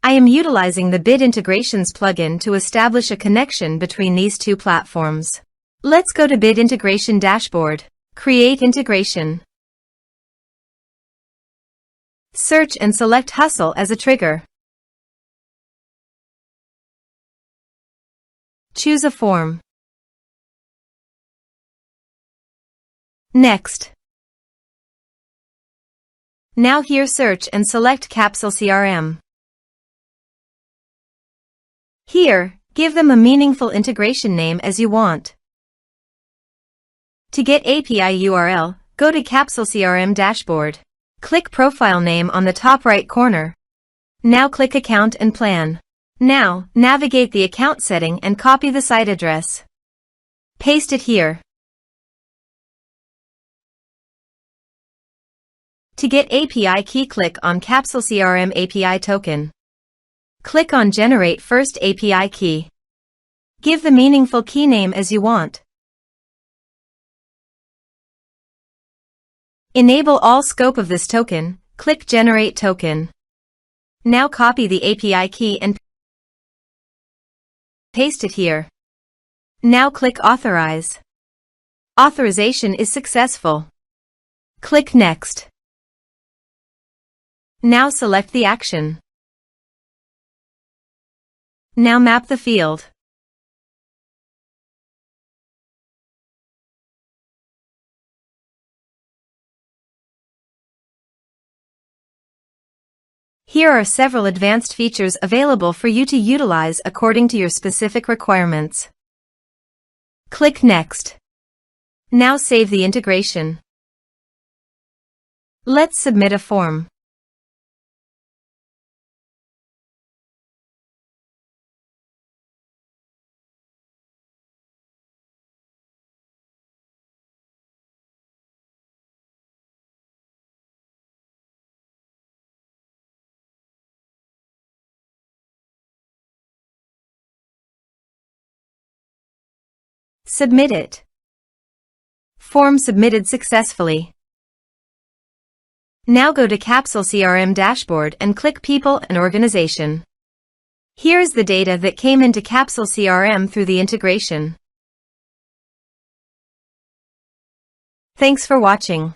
I am utilizing the Bit Integrations plugin to establish a connection between these two platforms. Let's go to Bit Integration Dashboard. Create integration. Search and select Hustle as a trigger. Choose a form. Next. Now here search and select Capsule CRM. Here, give them a meaningful integration name as you want. To get API URL, go to Capsule CRM Dashboard. Click Profile Name on the top right corner. Now click Account and Plan. Now, navigate the account setting and copy the site address. Paste it here. To get API key, click on Capsule CRM API token. Click on Generate First API key. Give the meaningful key name as you want. Enable all scope of this token, click Generate Token. Now copy the API key and paste it here. Now click Authorize. Authorization is successful. Click Next. Now select the action. Now map the field. Here are several advanced features available for you to utilize according to your specific requirements. Click Next. Now save the integration. Let's submit a form. Submit it. Form submitted successfully. Now go to Capsule CRM Dashboard and click People and Organization. Here is the data that came into Capsule CRM through the integration. Thanks for watching.